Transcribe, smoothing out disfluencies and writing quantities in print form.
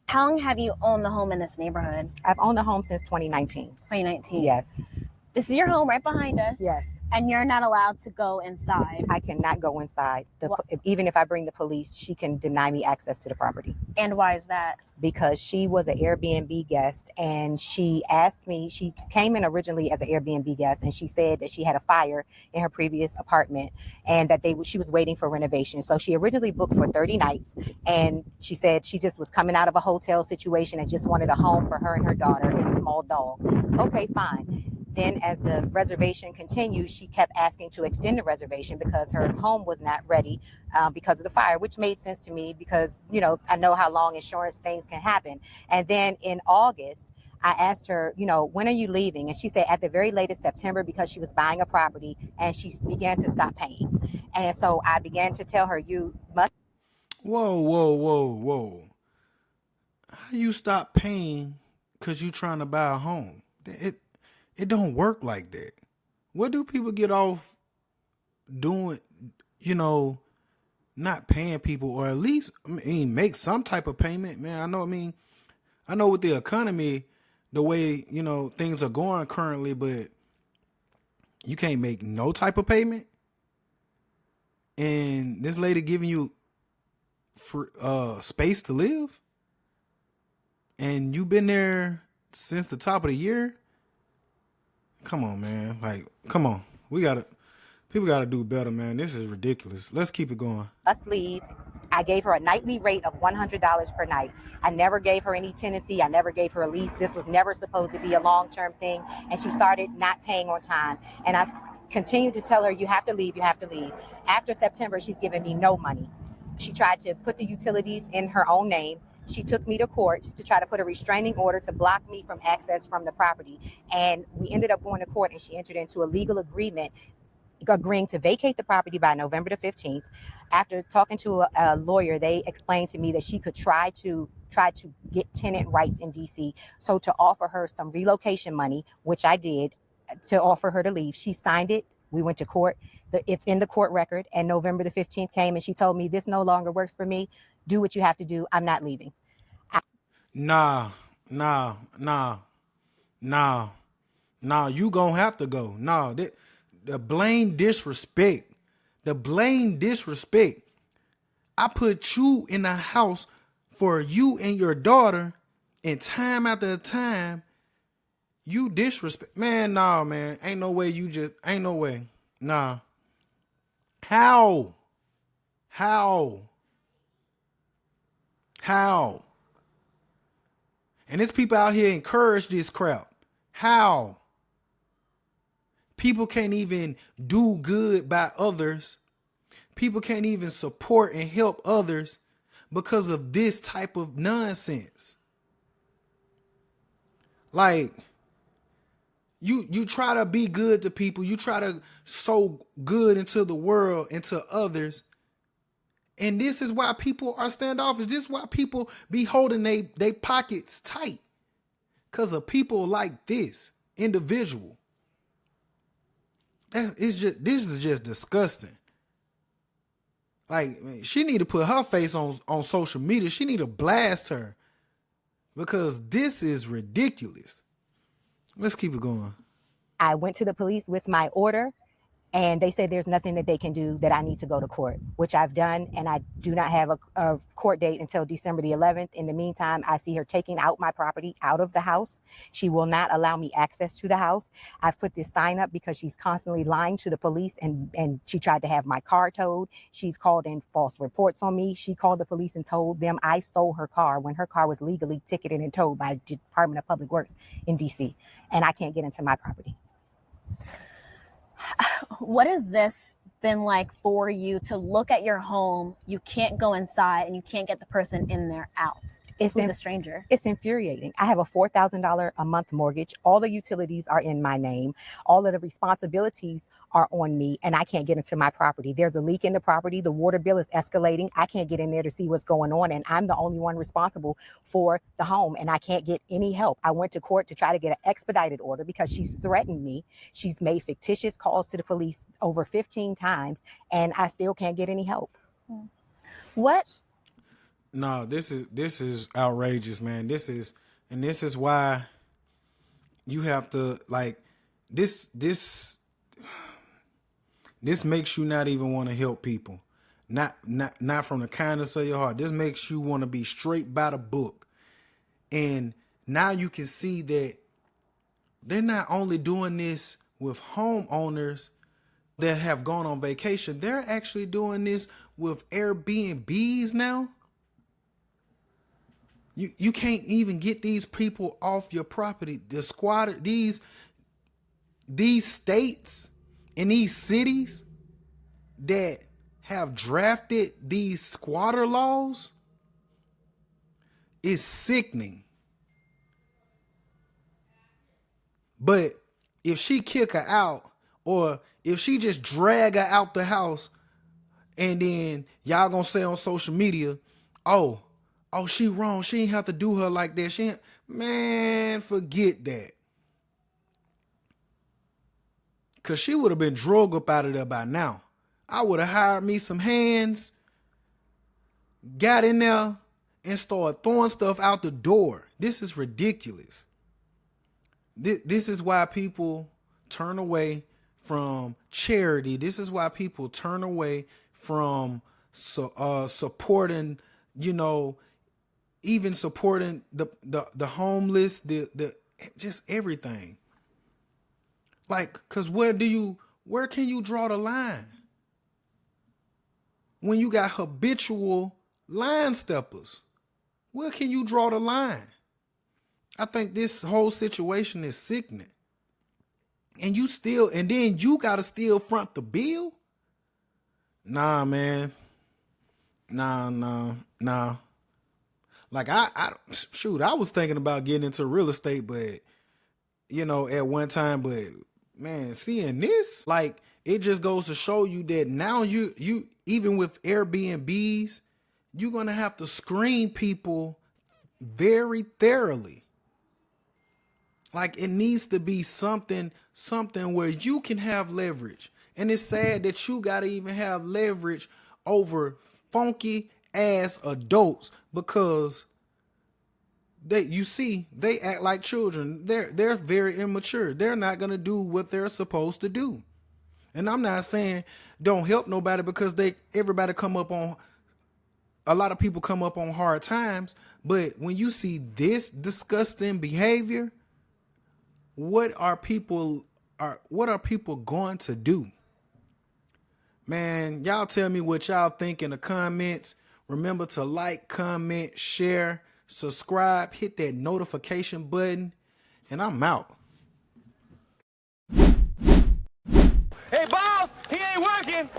How long have you owned the home in this neighborhood? I've owned the home since 2019. 2019. Yes. This is your home right behind us. Yes. And you're not allowed to go inside. I cannot go inside. Even if I bring the police, she can deny me access to the property. And why is that? Because she was an Airbnb guest, and she asked me, she came in originally as an Airbnb guest, and she said that she had a fire in her previous apartment and that she was waiting for renovation. So she originally booked for 30 nights, and she said she just was coming out of a hotel situation and just wanted a home for her and her daughter and a small dog. Okay, fine. Then as the reservation continued, she kept asking to extend the reservation because her home was not ready because of the fire, which made sense to me because, I know how long insurance things can happen. And then in August, I asked her, when are you leaving? And she said at the very latest September, because she was buying a property and she began to stop paying. And so I began to tell her, you must. Whoa, whoa, whoa, whoa. How you stop paying because you trying to buy a home? It don't work like that. What do people get off doing, you know, not paying people, or at least, make some type of payment, man? I know with the economy, the way, things are going currently, but you can't make no type of payment. And this lady giving you for space to live, and you've been there since the top of the year. Come on, man. Like, come on. People gotta do better, man. This is ridiculous. Let's keep it going. Must leave. I gave her a nightly rate of $100 per night. I never gave her any tenancy. I never gave her a lease. This was never supposed to be a long-term thing. And she started not paying on time. And I continued to tell her, you have to leave, you have to leave. After September, she's given me no money. She tried to put the utilities in her own name. She took me to court to try to put a restraining order to block me from access from the property. And we ended up going to court, and she entered into a legal agreement agreeing to vacate the property by November the 15th. After talking to a lawyer, they explained to me that she could try to get tenant rights in DC. So to offer her some relocation money, which I did, to offer her to leave. She signed it. We went to court. It's in the court record. And November the 15th came, and she told me, this no longer works for me. Do what you have to do. I'm not leaving. Nah, nah, nah, nah, nah. You gonna have to go. Nah, the blame disrespect. The blame disrespect. I put you in the house for you and your daughter, and time after time, you disrespect. Man, nah, man. Ain't no way ain't no way. Nah. How? How? How? And there's people out here encourage this crap. How? People can't even do good by others. People can't even support and help others because of this type of nonsense. Like, you try to be good to people. You try to sow good into the world, into others. And this is why people are standoffish. This is why people be holding they pockets tight. Because of people like this individual. This is just disgusting. Like, she need to put her face on social media. She need to blast her. Because this is ridiculous. Let's keep it going. I went to the police with my order, and they said there's nothing that they can do, that I need to go to court, which I've done. And I do not have a court date until December the 11th. In the meantime, I see her taking out my property out of the house. She will not allow me access to the house. I've put this sign up because she's constantly lying to the police, and she tried to have my car towed. She's called in false reports on me. She called the police and told them I stole her car when her car was legally ticketed and towed by Department of Public Works in DC. And I can't get into my property. What has this been like for you to look at your home? You can't go inside and you can't get the person in there out. It's a stranger. It's infuriating. I have a $4,000 a month mortgage. All the utilities are in my name. All of the responsibilities are on me, and I can't get into my property. There's a leak in the property. The water bill is escalating. I can't get in there to see what's going on, and I'm the only one responsible for the home, and I can't get any help. I went to court to try to get an expedited order because she's threatened me. She's made fictitious calls to the police over 15 times, and I still can't get any help. What No, this is outrageous, man. This is why you have to like this makes you not even want to help people. Not from the kindness of your heart. This makes you want to be straight by the book. And now you can see that they're not only doing this with homeowners that have gone on vacation, they're actually doing this with Airbnbs now. You can't even get these people off your property. The squatter, these states and these cities that have drafted these squatter laws is sickening. But if she kick her out, or if she just drag her out the house, and then y'all gonna say on social media, oh, she wrong. She ain't have to do her like that. Man, forget that. Cause she would have been drug up out of there by now. I would have hired me some hands, got in there, and started throwing stuff out the door. This is ridiculous. This is why people turn away from charity. This is why people turn away from supporting, even supporting the homeless, the just everything. Like, cause where can you draw the line? When you got habitual line steppers, where can you draw the line? I think this whole situation is sickening. And then you gotta still front the bill? Nah, man. Nah. Like I was thinking about getting into real estate, but at one time, but man, seeing this, like, it just goes to show you that now you even with Airbnbs, you're gonna have to screen people very thoroughly. Like, it needs to be something where you can have leverage. And it's sad that you gotta even have leverage over funky ass adults, because they act like children. They're very immature. They're not gonna do what they're supposed to do. And I'm not saying don't help nobody, because a lot of people come up on hard times. But when you see this disgusting behavior, what are people going to do? Man, y'all tell me what y'all think in the comments. Remember to like, comment, share, subscribe, hit that notification button, and I'm out. Hey, boss, he ain't working.